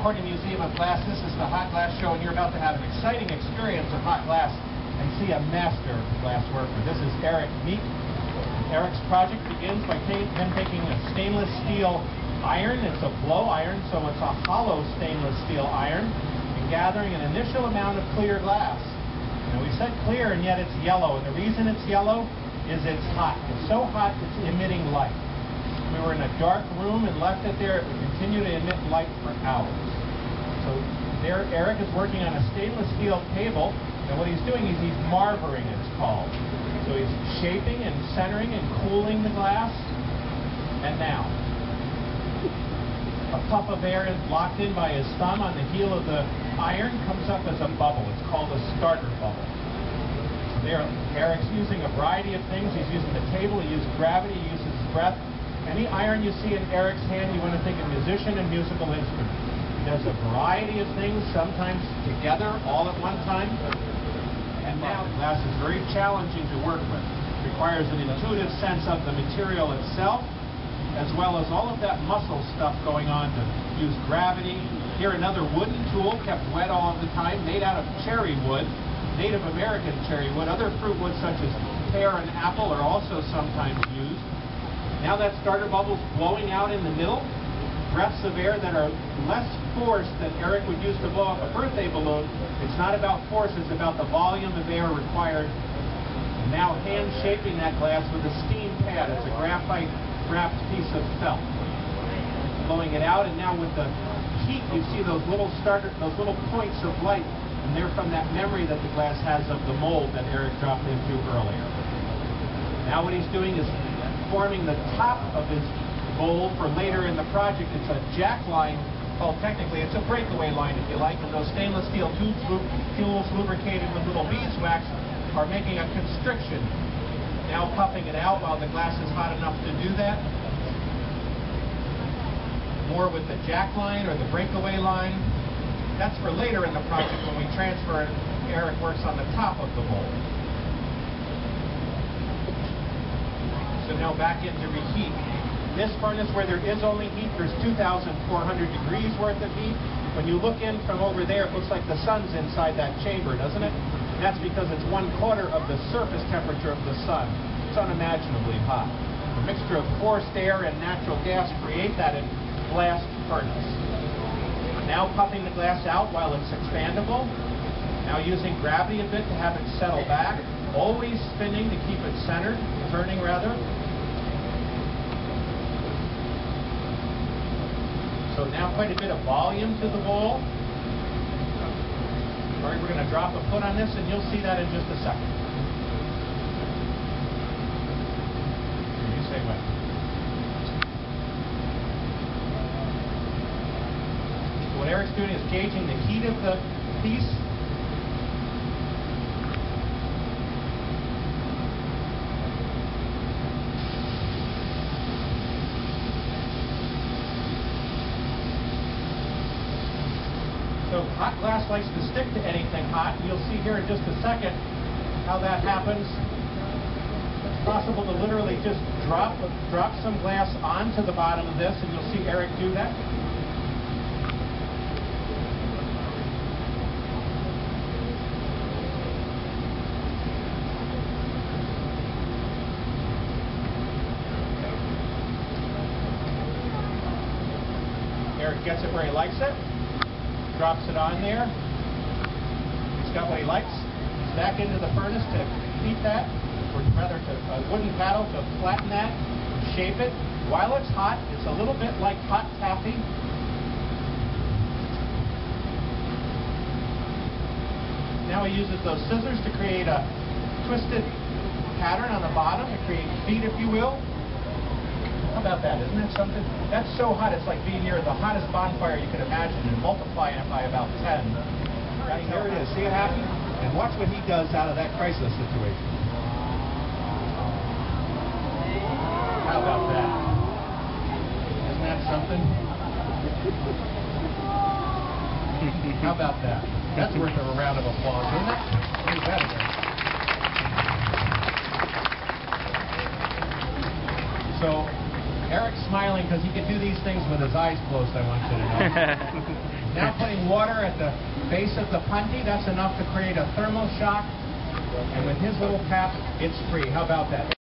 California Museum of Glass. This is the Hot Glass Show, and you're about to have an exciting experience of hot glass and see a master glass worker. This is Eric Meek. Eric's project begins by him taking a stainless steel iron. It's a blow iron, so it's a hollow stainless steel iron, and gathering an initial amount of clear glass. Now, we said clear, and yet it's yellow, and the reason it's yellow is it's hot. It's so hot, it's emitting light. We were in a dark room and left it there. It would continue to emit light for hours. So there, Eric is working on a stainless steel table, and what he's doing is he's marvering, it's called. So he's shaping and centering and cooling the glass. And now, a puff of air locked in by his thumb on the heel of the iron comes up as a bubble. It's called a starter bubble. So there, Eric's using a variety of things. He's using the table, he uses gravity, he uses his breath. Any iron you see in Eric's hand, you want to think of musician and musical instrument. He does a variety of things, sometimes together, all at one time. And now glass is very challenging to work with. It requires an intuitive sense of the material itself, as well as all of that muscle stuff going on to use gravity. Here another wooden tool kept wet all of the time, made out of cherry wood, Native American cherry wood. Other fruit woods such as pear and apple are also sometimes used. Now that starter bubble's blowing out in the middle, breaths of air that are less force than Eric would use to blow up a birthday balloon. It's not about force, it's about the volume of air required. And now hand shaping that glass with a steam pad. It's a graphite wrapped piece of felt. Blowing it out, and now with the heat you see those little points of light, and they're from that memory that the glass has of the mold that Eric dropped into earlier. Now what he's doing is forming the top of his bowl for later in the project. It's a jack line. Well, technically it's a breakaway line, if you like, and those stainless steel tools lubricated with little beeswax are making a constriction. Now puffing it out while the glass is hot enough to do that. More with the jack line or the breakaway line. That's for later in the project when we transfer it. Eric works on the top of the bowl. So now back into reheat. This furnace, where there is only heat, there's 2,400 degrees worth of heat. When you look in from over there, it looks like the sun's inside that chamber, doesn't it? And that's because it's 1/4 of the surface temperature of the sun. It's unimaginably hot. The mixture of forced air and natural gas create that blast furnace. Now puffing the glass out while it's expandable. Now using gravity a bit to have it settle back. Always spinning to keep it centered, turning rather. So now quite a bit of volume to the bowl. All right, we're going to drop a foot on this, and you'll see that in just a second. You say when. So what Eric's doing is gauging the heat of the piece. So hot glass likes to stick to anything hot. You'll see here in just a second how that happens. It's possible to literally just drop some glass onto the bottom of this, and you'll see Eric do that. Eric gets it where he likes it. Drops it on there. He's got what he likes. He's back into the furnace to heat that, or rather to a wooden paddle to flatten that, shape it. While it's hot, it's a little bit like hot taffy. Now he uses those scissors to create a twisted pattern on the bottom, to create feet, if you will. How about that? Isn't that something? That's so hot, it's like being near the hottest bonfire you can imagine and multiplying it by about 10. Right, here it is. See it happen? And watch what he does out of that crisis situation. How about that? Isn't that something? How about that? That's worth a round of applause, isn't it? Pretty better. So Eric's smiling because he can do these things with his eyes closed, I want you to know. Now putting water at the base of the punty, that's enough to create a thermal shock. And with his little cap, it's free. How about that?